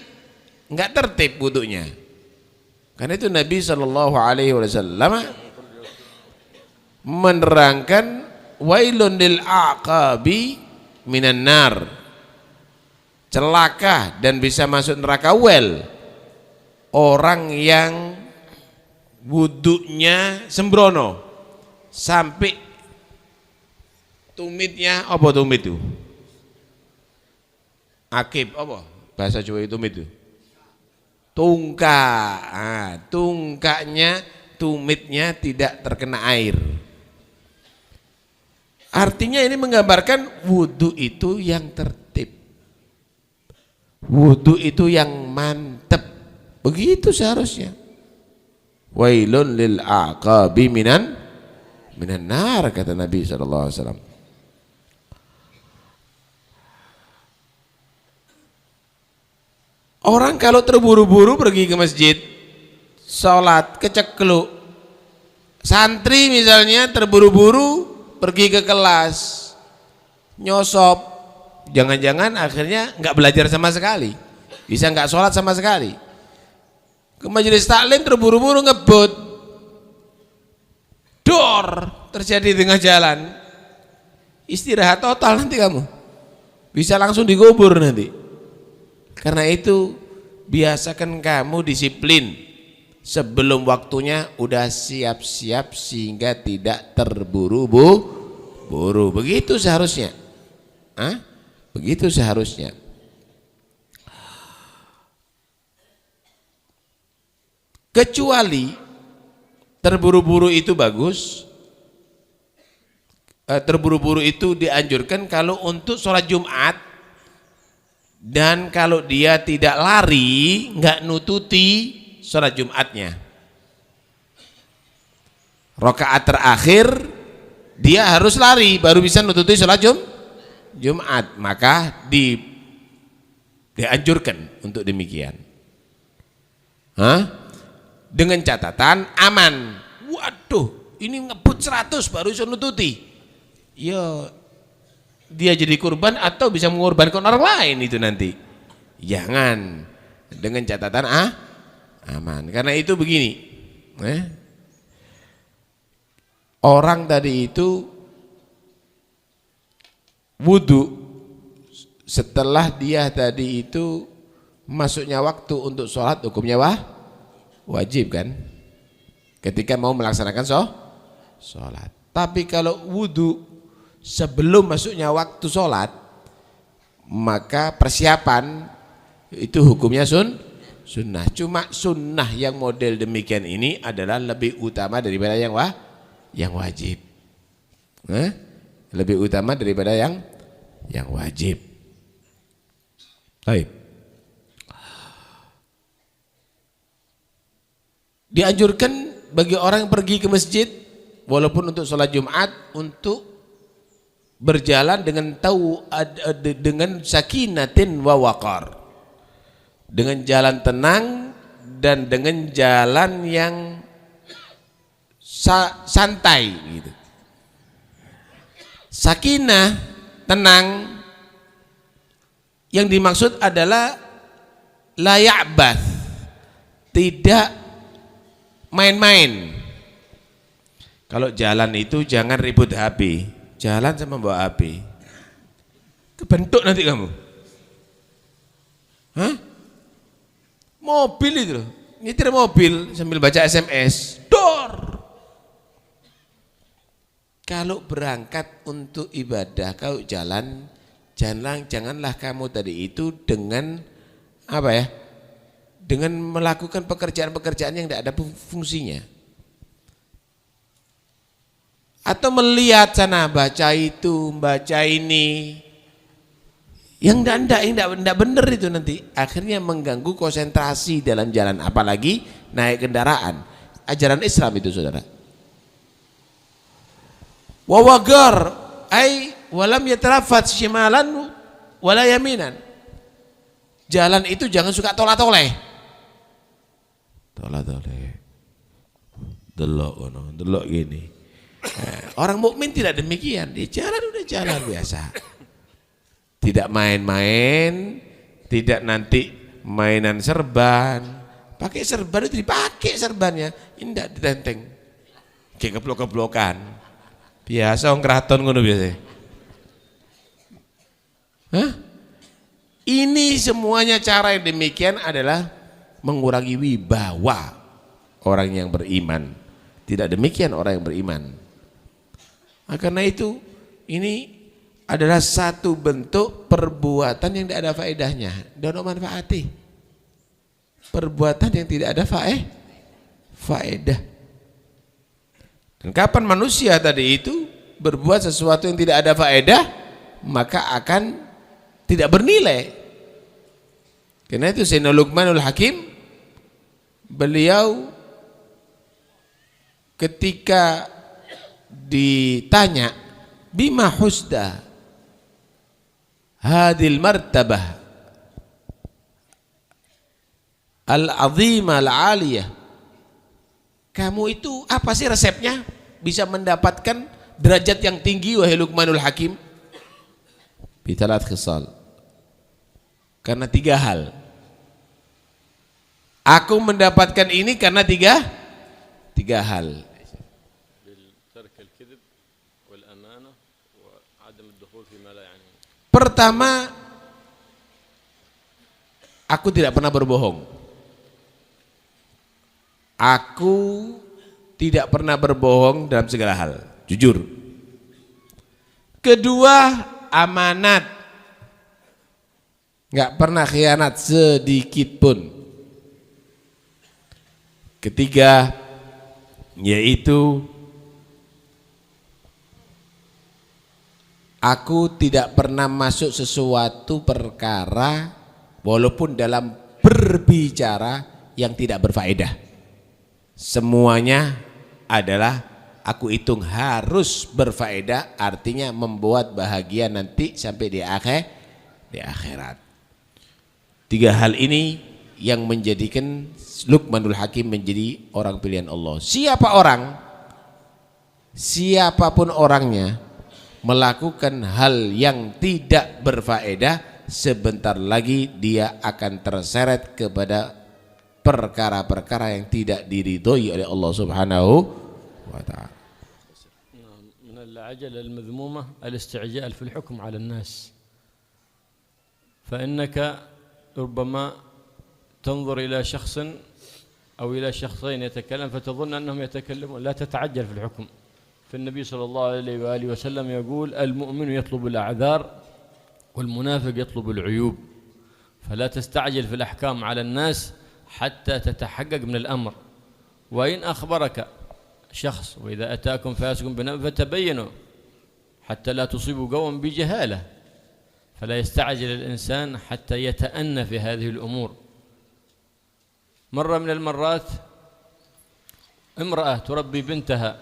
nggak tertib wudunya. Karena itu Nabi SAW menerangkan wailun lil aqabi minan nar, celaka dan bisa masuk neraka orang yang wudunya sembrono sampai tumitnya, apa tumit itu? Akib apa? Bahasa Jawa itu tumit itu? Tungkak. Tungkaknya, tumitnya tidak terkena air. Artinya ini menggambarkan wudu itu yang tertib, wudu itu yang mantep. Begitu seharusnya. Wailun lil aqabi minan nar, kata Nabi SAW. Orang kalau terburu-buru pergi ke masjid, sholat kecekluk. Santri misalnya terburu-buru pergi ke kelas, nyosop, jangan-jangan akhirnya nggak belajar sama sekali, bisa nggak sholat sama sekali. Ke majelis taklim terburu-buru ngebut, dor terjadi di tengah jalan, istirahat total nanti kamu, bisa langsung dikubur nanti. Karena itu biasakan kamu disiplin, sebelum waktunya udah siap-siap sehingga tidak terburu-buru. Begitu seharusnya. Begitu seharusnya. Kecuali terburu-buru itu bagus, terburu-buru itu dianjurkan kalau untuk sholat Jumat, dan kalau dia tidak lari, nggak nututi sholat Jumatnya. Rakaat terakhir dia harus lari baru bisa nututi sholat Jumat, maka dianjurkan untuk demikian. Dengan catatan aman. Waduh, ini ngebut 100 baru bisa nututi. Ya, dia jadi kurban atau bisa mengorbankan orang lain itu nanti. Jangan. Dengan catatan aman. Karena itu begini, orang tadi itu wudu setelah dia tadi itu masuknya waktu untuk sholat, hukumnya wajib kan ketika mau melaksanakan sholat. Tapi kalau wudu sebelum masuknya waktu sholat, maka persiapan itu hukumnya sunnah. Cuma sunnah yang model demikian ini adalah lebih utama daripada yang wajib. Lebih utama daripada yang wajib. Baik. Dianjurkan bagi orang yang pergi ke masjid walaupun untuk sholat Jumat untuk berjalan dengan dengan sakinatin wa waqar, dengan jalan tenang dan dengan jalan yang santai gitu. Sakinah, tenang, yang dimaksud adalah la ya'bath, tidak main-main. Kalau jalan itu jangan ribut HP, jalan sama bawa HP, kebentuk nanti kamu. Mobil itu loh, nyetir mobil sambil baca SMS, dor. Kalau berangkat untuk ibadah, kalau jalan, janganlah kamu tadi itu dengan apa ya? Dengan melakukan pekerjaan-pekerjaan yang tidak ada fungsinya. Atau melihat sana, baca itu, baca ini. Yang tidak benar itu nanti. Akhirnya mengganggu konsentrasi dalam jalan. Apalagi naik kendaraan. Ajaran Islam itu saudara. Wawagar ay walam yatarafat shimalan wala yaminan. Jalan itu jangan suka tolak-toleh. Tolak-toleh. Delok gini. Orang mukmin tidak demikian. Dia jalan udah jalan biasa. Tidak main-main, tidak nanti mainan serban. Pakai serban itu dipakai serbannya. Ini tidak ditenteng. Kayak keblok-keblokan. Biasa orang keraton ngono biasa. Hah? Ini semuanya cara yang demikian adalah mengurangi wibawa orang yang beriman. Tidak demikian orang yang beriman. Nah, karena itu ini adalah satu bentuk perbuatan yang tidak ada faedahnya. Dono manfaati. Perbuatan yang tidak ada faedah. Dan kapan manusia tadi itu berbuat sesuatu yang tidak ada faedah, maka akan tidak bernilai. Karena itu Sayyidina Luqmanul Hakim, beliau ketika ditanya bima husda hadil martabah al-azimah al-aliyah, kamu itu apa sih resepnya bisa mendapatkan derajat yang tinggi wahai Luqmanul Hakim? Bitalat khisal, karena 3 hal. Aku mendapatkan ini karena tiga hal. Pertama, aku tidak pernah berbohong. Aku tidak pernah berbohong dalam segala hal, jujur. Kedua, amanat. Enggak pernah khianat sedikit pun. Ketiga, yaitu aku tidak pernah masuk sesuatu perkara walaupun dalam berbicara yang tidak berfaedah. Semuanya adalah aku hitung harus berfaedah, artinya membuat bahagia nanti sampai di akhirat. 3 hal ini yang menjadikan Luqmanul Hakim menjadi orang pilihan Allah. Siapapun orangnya melakukan hal yang tidak berfaedah, sebentar lagi dia akan terseret kepada perkara-perkara yang tidak diridhoi oleh Allah Subhanahu wa ta'ala. من العجلة المذمومة الاستعجال في الحكم على الناس. فإنك ربما تنظر إلى شخص أو إلى شخصين يتكلم فتظن أنهم يتكلمون، لا تتعجل في الحكم. فالنبي صلى الله عليه وآله وسلم يقول المؤمن يطلب الأعذار والمنافق يطلب العيوب. فلا تستعجل في الأحكام على الناس حتى تتحقق من الأمر. وإن أخبرك شخص وإذا أتاكم فاسق بنبأ فتبينوا حتى لا تصيبوا قوما بجهالة. فلا يستعجل الإنسان حتى يتأنى في هذه الأمور. مرة من المرات امرأة تربي بنتها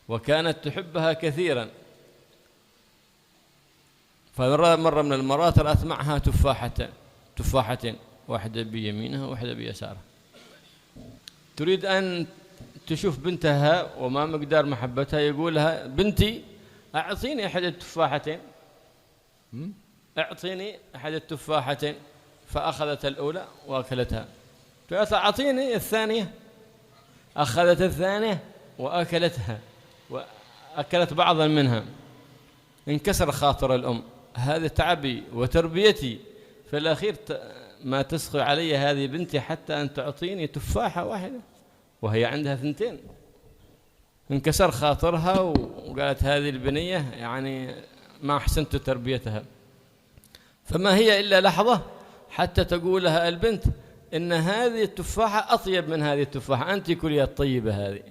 وكانت تحبها كثيرا، فمرة من المرات رأت معها تفاحتين، واحدة بيمينها وواحدة بيسارها. تريد أن تشوف بنتها وما مقدار محبتها، يقول لها بنتي أعطيني أحد التفاحتين، أعطيني أحد التفاحتين. فأخذت الأولى وأكلتها. قالت أعطيني الثانية. أخذت الثانية وأكلتها وأكلت بعضا منها. انكسر خاطر الأم. هذا تعبي وتربيتي، في الأخير ما تسخي علي هذه بنتي حتى أن تعطيني تفاحة واحدة وهي عندها 2. انكسر خاطرها وقالت هذه البنية يعني ما أحسنت تربيتها. فما هي إلا لحظة حتى تقول لها البنت إن هذه التفاحة أطيب من هذه التفاحة، أنت كلي الطيبة هذه.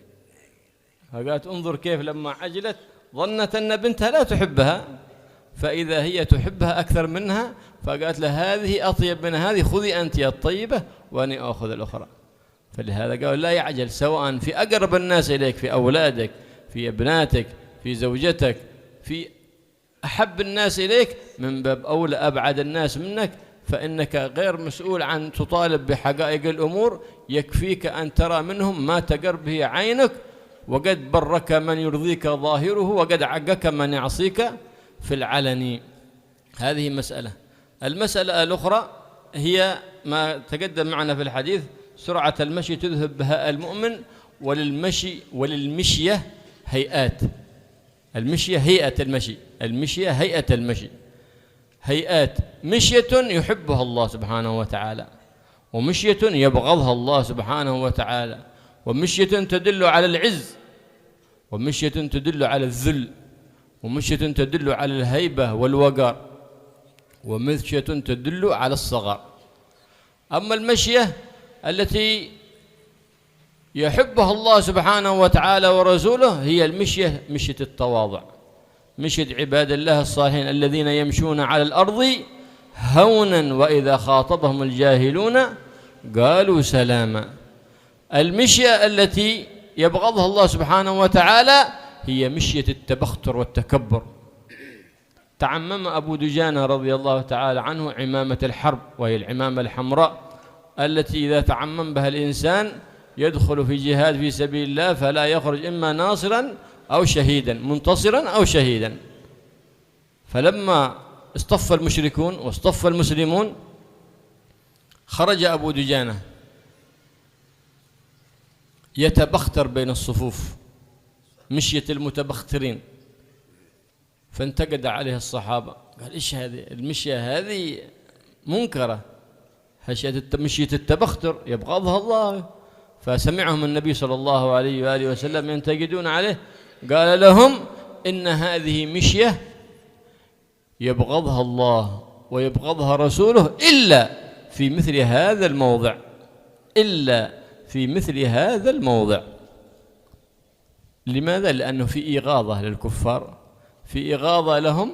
فقالت انظر كيف لما عجلت ظنت أن بنتها لا تحبها، فإذا هي تحبها أكثر منها، فقالت لها هذه أطيب من هذه، خذي أنت الطيبة وأني أخذ الأخرى. فلهذا قال لا يعجل، سواء في أقرب الناس إليك، في أولادك، في ابناتك، في زوجتك، في أحب الناس إليك، من باب أولى أبعد الناس منك، فإنك غير مسؤول عن تطالب بحقائق الأمور، يكفيك أن ترى منهم ما تقر به عينك، وقد برك من يرضيك ظاهره وقد عقك من يعصيك في العلن. هذه مسألة. المسألة الأخرى هي ما تقدم معنا في الحديث، سرعة المشي تذهب بها المؤمن، وللمشية هيئات. المشية هيئة المشي، المشية هيئة المشي، هيئات. مشية يحبها الله سبحانه وتعالى، ومشية يبغضها الله سبحانه وتعالى، ومشية تدل على العز، ومشية تدل على الذل، ومشية تدل على الهيبة والوقار، ومشية تدل على الصغر. أما المشية التي يحبها الله سبحانه وتعالى ورسوله هي المشية، مشية التواضع، مشية عباد الله الصالحين الذين يمشون على الأرض هونا وإذا خاطبهم الجاهلون قالوا سلاما. المشية التي يبغضها الله سبحانه وتعالى هي مشية التبختر والتكبر. تعمم أبو دجانة رضي الله تعالى عنه عمامة الحرب، وهي العمامة الحمراء التي إذا تعمم بها الإنسان يدخل في جهاد في سبيل الله فلا يخرج إما ناصرا أو شهيدا، منتصرا أو شهيدا. فلما اصطف المشركون واصطف المسلمون خرج أبو دجانة يتبختر بين الصفوف مشية المتبخترين، فانتقد عليه الصحابة، قال إيش هذه المشية؟ هذه منكرة، مشية التبختر يبغضها الله. فسمعهم النبي صلى الله عليه وآله وسلم ينتقدون عليه، قال لهم إن هذه مشية يبغضها الله ويبغضها رسوله إلا في مثل هذا الموضع، إلا في مثل هذا الموضع. لماذا؟ لأنه في إغاظة للكفار، في إغاظة لهم،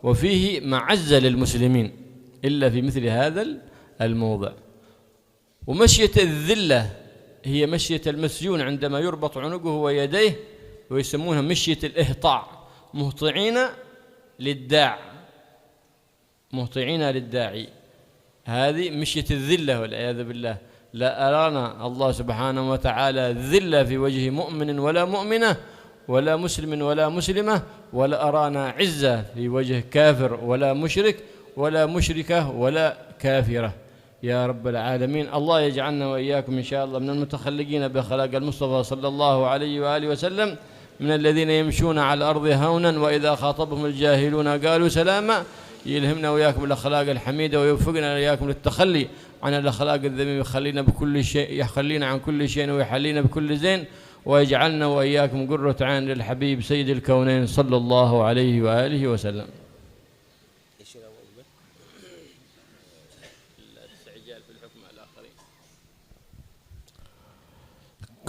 وفيه معزة للمسلمين، إلا في مثل هذا الموضع. ومشية الذلة هي مشية المسجون عندما يربط عنقه ويديه، ويسمونها مشية الإهطاع، مهطعين للداع، مهطعين للداعي. هذه مشية الذلة والعياذ بالله. لا أرانا الله سبحانه وتعالى ذلة في وجه مؤمن ولا مؤمنة ولا مسلم ولا مسلمة، ولا أرانا عزة في وجه كافر ولا مشرك ولا مشركة ولا كافرة يا رب العالمين. الله يجعلنا وإياكم إن شاء الله من المتخلقين بأخلاق المصطفى صلى الله عليه وآله وسلم، من الذين يمشون على الأرض هونا وإذا خاطبهم الجاهلون قالوا سلاما. يلهمنا وإياكم الأخلاق الحميدة، ويوفقنا وإياكم للتخلي عن الأخلاق الذميمة، يخلينا بكل شيء، يخلينا عن كل شيء ويحلينا بكل زين، ويجعلنا وإياكم قرة عين للحبيب سيد الكونين صلى الله عليه وآله وسلم.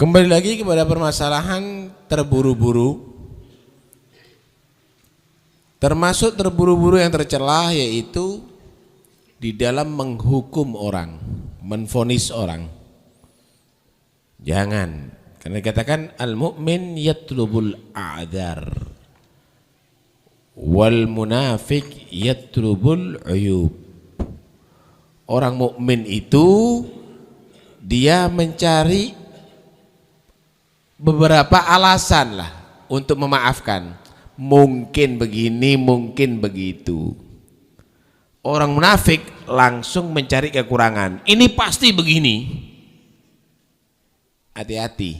Kembali lagi kepada permasalahan terburu-buru, termasuk terburu-buru yang tercela yaitu di dalam menghukum orang, menvonis orang. Jangan, karena dikatakan al-mu'min yatlubul a'dzar wal munafik yatlubul uyub. Orang mukmin itu dia mencari beberapa alasan lah untuk memaafkan, mungkin begini, mungkin begitu. Orang munafik langsung mencari kekurangan, ini pasti begini. Hati-hati,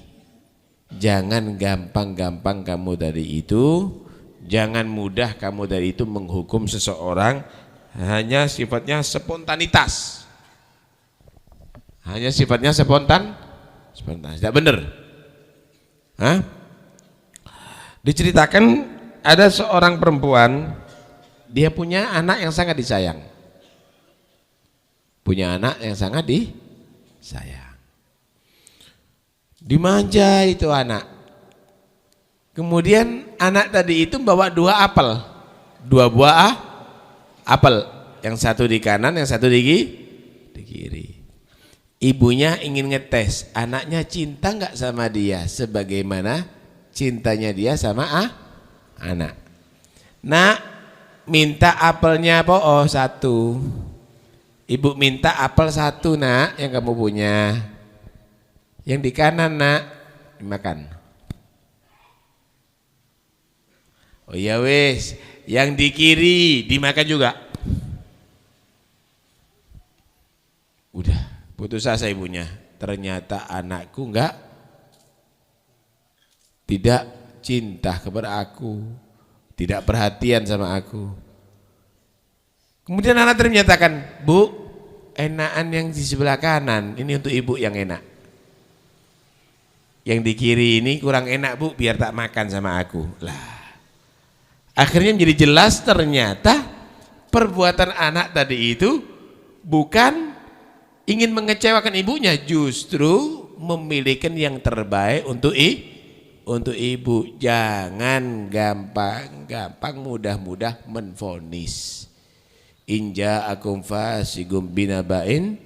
jangan gampang-gampang kamu dari itu, jangan mudah kamu dari itu menghukum seseorang hanya sifatnya spontanitas, hanya sifatnya spontan, tidak benar. Diceritakan ada seorang perempuan, dia punya anak yang sangat disayang. Punya anak yang sangat disayang. Dimanja itu anak. Kemudian anak tadi itu bawa 2 apel. 2 buah apel. Yang satu di kanan, yang satu di kiri. Ibunya ingin ngetes, anaknya cinta enggak sama dia sebagaimana cintanya dia sama anak. Nak, minta apelnya apa? Oh, 1. Ibu minta apel 1 nak, yang kamu punya. Yang di kanan nak, dimakan. Oh iya wes, yang di kiri dimakan juga. Udah, putus asa ibunya. Ternyata anakku tidak cinta kepada aku, tidak perhatian sama aku. Kemudian anak ternyatakan, Bu, enakan yang di sebelah kanan, ini untuk ibu yang enak. Yang di kiri ini kurang enak Bu, biar tak makan sama aku. Lah, akhirnya menjadi jelas ternyata perbuatan anak tadi itu bukan ingin mengecewakan ibunya, justru memilihkan yang terbaik untuk ibu. Jangan gampang mudah-mudah menvonis. Inja akum fasigum binaba'in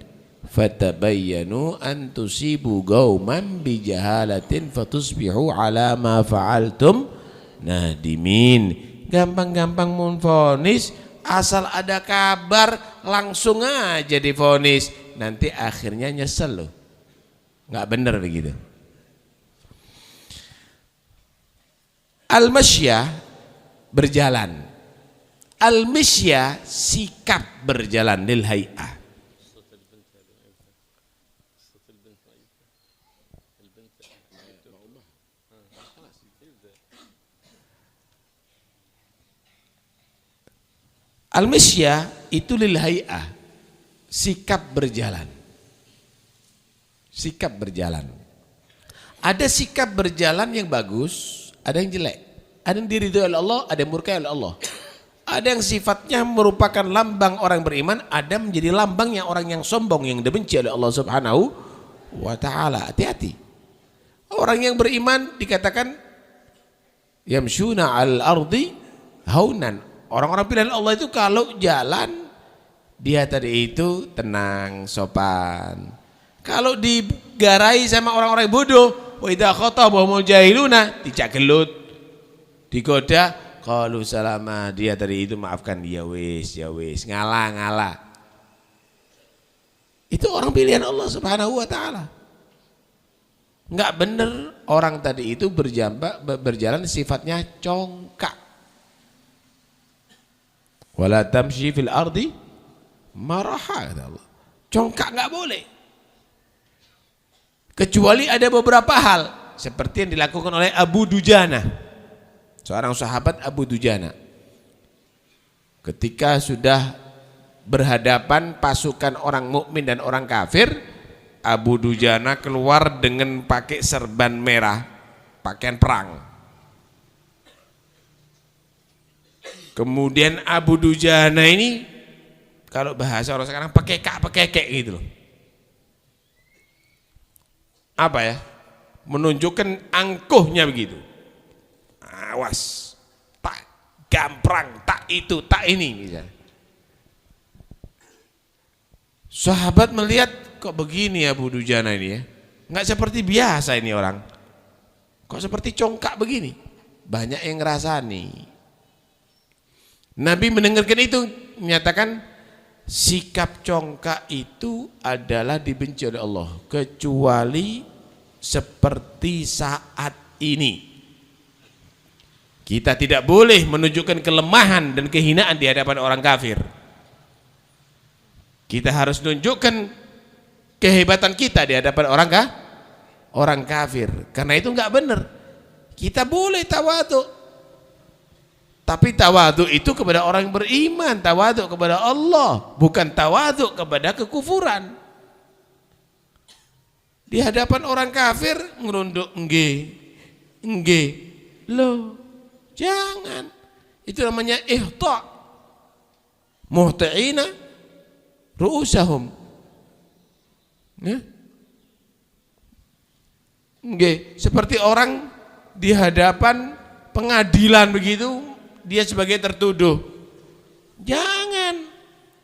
fatabayyanu an tusibu qauman bijahalatin fatusbihu ala ma fa'altum nadimin. Gampang-gampang menvonis, asal ada kabar langsung aja divonis, nanti akhirnya nyesel loh. Nggak benar begitu. Al-masyah berjalan. Al-masyah sikap berjalan, lil hay'ah. Al-masyah itu lil hay'ah, sikap berjalan. Sikap berjalan. Ada sikap berjalan yang bagus, ada yang jelek. Ada yang diridhoi oleh Allah, ada yang murkai oleh Allah. Ada yang sifatnya merupakan lambang orang beriman, ada menjadi lambangnya orang yang sombong, yang dibenci oleh Allah Subhanahu wa ta'ala. Hati-hati. Orang yang beriman dikatakan yamshuna al-ardi haunan. Orang-orang pilihan Allah itu kalau jalan dia tadi itu tenang, sopan. Kalau digarai sama orang-orang bodoh, wa idza khatabahumul jahiluna, dicak gelut, digoda, qalu salama, dia tadi itu maafkan, ya wis, ngalah. Itu orang pilihan Allah Subhanahu wa taala. Enggak benar orang tadi itu berjalan sifatnya congkak. Wala tamshi fil ardi maraha, kata Allah. Congkak enggak boleh. Kecuali ada beberapa hal seperti yang dilakukan oleh Abu Dujana, seorang sahabat Abu Dujana. Ketika sudah berhadapan pasukan orang mukmin dan orang kafir, Abu Dujana keluar dengan pakai serban merah, pakaian perang. Kemudian Abu Dujana ini kalau bahasa orang sekarang pakai kek gitu loh. Apa ya? Menunjukkan angkuhnya begitu. Awas, tak gamprang, tak itu, tak ini misalnya. Sahabat melihat kok begini Abu Dujana ini ya. Enggak seperti biasa ini orang. Kok seperti congkak begini? Banyak yang ngerasani. Nabi mendengarkan itu menyatakan sikap congkak itu adalah dibenci oleh Allah kecuali seperti saat ini. Kita tidak boleh menunjukkan kelemahan dan kehinaan di hadapan orang kafir. Kita harus menunjukkan kehebatan kita di hadapan orang kafir. Karena itu enggak benar. Kita boleh tawadhu. Tapi tawadhu itu kepada orang beriman, tawadhu kepada Allah, bukan tawadhu kepada kekufuran. Di hadapan orang kafir ngerunduk nggih. Loh, Jangan. Itu namanya ihta'. Muhti'ina ru'usahum. Ya. Nggih, seperti orang di hadapan pengadilan begitu, dia sebagai tertuduh. Jangan.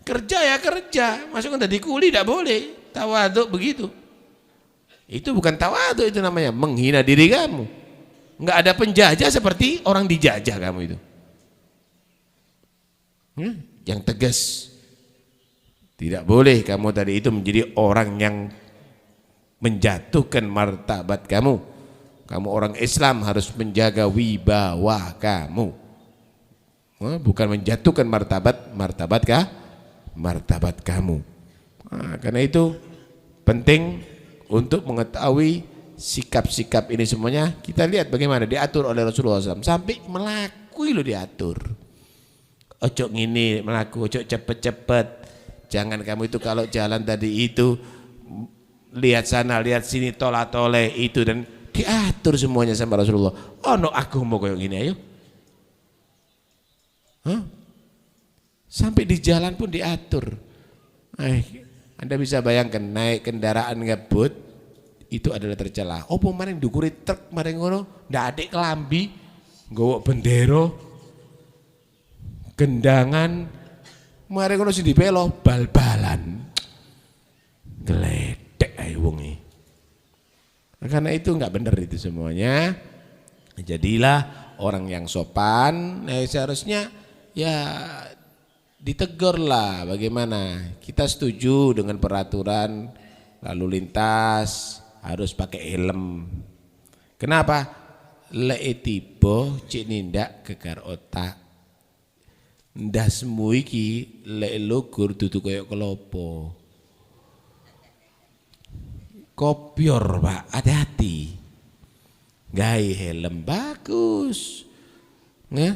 Kerja ya kerja, masukkan tadi kuli tidak boleh. Tawaduk begitu. Itu bukan tawaduk, itu namanya menghina diri kamu. Enggak ada penjajah seperti orang dijajah kamu itu. Yang tegas. Tidak boleh kamu tadi itu menjadi orang yang menjatuhkan martabat kamu. Kamu orang Islam harus menjaga wibawa kamu. Bukan menjatuhkan martabat kamu. Nah, karena itu penting untuk mengetahui sikap-sikap ini semuanya. Kita lihat bagaimana diatur oleh Rasulullah SAW. Sampai melakui lo diatur. Ojo ngini melaku, ojo cepet-cepet. Jangan kamu itu kalau jalan tadi itu lihat sana, lihat sini, tola-tole itu, dan diatur semuanya sama Rasulullah. Oh no, aku mau kayak gini, ayo. Sampai di jalan pun diatur. Anda bisa bayangkan naik kendaraan ngebut itu adalah tercela. Opo maring dukuri truk maring ngono, ndak adik kelambi, nggawa bendera, gendangan, maring ngono sing dipelo bal-balan. Gledek ae wong iki. Karena itu enggak benar itu semuanya. Jadilah orang yang sopan. Seharusnya ya ditegur lah bagaimana. Kita setuju dengan peraturan lalu lintas harus pakai helm. Kenapa? Lek tiba cik nindak gegar otak. Ndah semu iki lek lugur dudu kaya kelopo. Kopior Pak, hati-hati. Gawe helm bagus. Ya.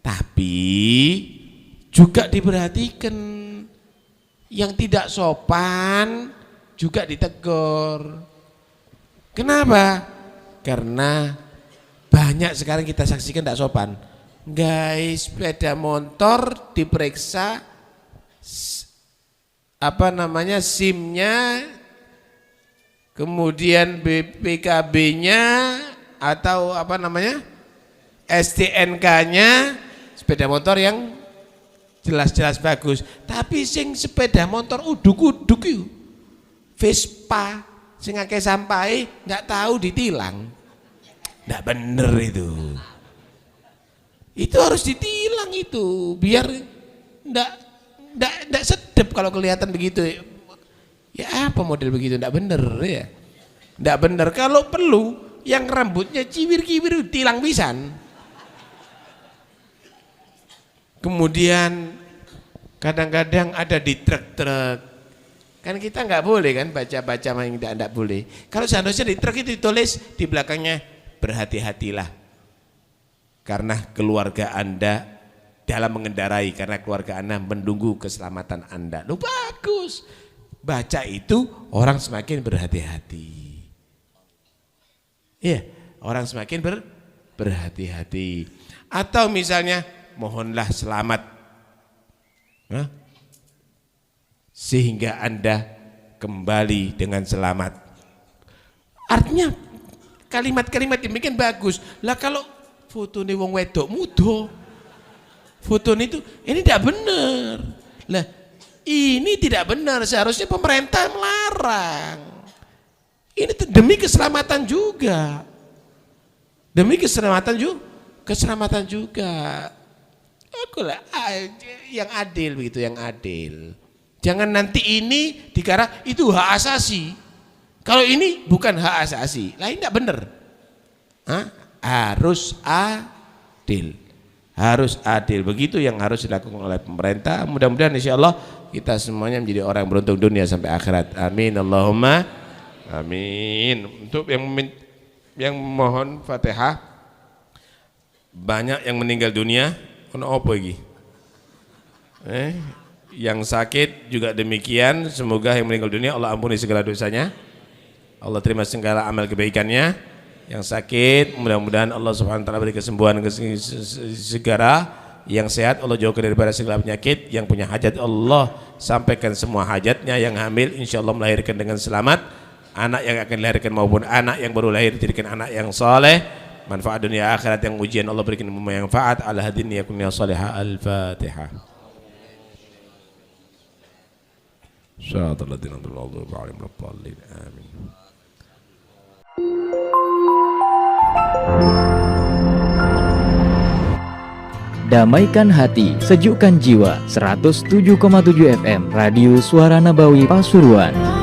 Tapi juga diperhatikan, yang tidak sopan juga ditegur. Kenapa? Karena banyak sekarang kita saksikan tidak sopan. Guys, sepeda motor diperiksa SIM-nya, kemudian BPKB-nya atau STNK-nya, sepeda motor yang jelas-jelas bagus, tapi sing sepeda motor uduk-uduk itu Vespa sing akeh sampai nggak tahu ditilang, nggak bener itu harus ditilang itu biar nggak sedep kalau kelihatan begitu ya. Apa model begitu nggak bener ya, nggak bener. Kalau perlu yang rambutnya ciwir-ciwir tilang pisan. Kemudian kadang-kadang ada di truk-truk, kan kita nggak boleh kan baca-baca yang tidak boleh. Kalau seharusnya di truk itu ditulis di belakangnya berhati-hatilah karena keluarga Anda dalam mengendarai, karena keluarga Anda menunggu keselamatan Anda. Loh bagus, baca itu orang semakin berhati-hati. Iya, orang semakin berhati-hati. Atau misalnya mohonlah selamat sehingga Anda kembali dengan selamat. Artinya kalimat-kalimat yang bikin bagus. Lah kalau foto nih wong wedok muda, foto itu ini tidak benar. Lah ini tidak benar, seharusnya pemerintah melarang. Ini demi keselamatan juga. Demi keselamatan juga. Akulah yang adil begitu, yang adil. Jangan nanti ini dikira itu hak asasi. Kalau ini bukan hak asasi, lain tidak benar. Harus adil. Harus adil. Begitu yang harus dilakukan oleh pemerintah. Mudah-mudahan insyaallah kita semuanya menjadi orang yang beruntung dunia sampai akhirat. Amin Allahumma amin. Untuk yang mohon Fatihah, banyak yang meninggal dunia. Ono apa iki? Yang sakit juga demikian. Semoga yang meninggal dunia Allah ampuni segala dosanya, Allah terima segala amal kebaikannya. Yang sakit mudah-mudahan Allah Subhanahu wa taala beri kesembuhan segera. Yang sehat Allah jauhkan daripada segala penyakit. Yang punya hajat Allah sampaikan semua hajatnya. Yang hamil insyaallah melahirkan dengan selamat. Anak yang akan dilahirkan maupun anak yang baru lahir dijadikan anak yang saleh. Manfaat dunia akhirat yang ujian Allah berikan manfaat. Ala hadin yakunnya salihah. Al-Fatihah. Syaratul ladzina an'amta 'alaihim ghairil amin. Damaikan hati, sejukkan jiwa. 107,7 FM Radio Suara Nabawi Pasuruan.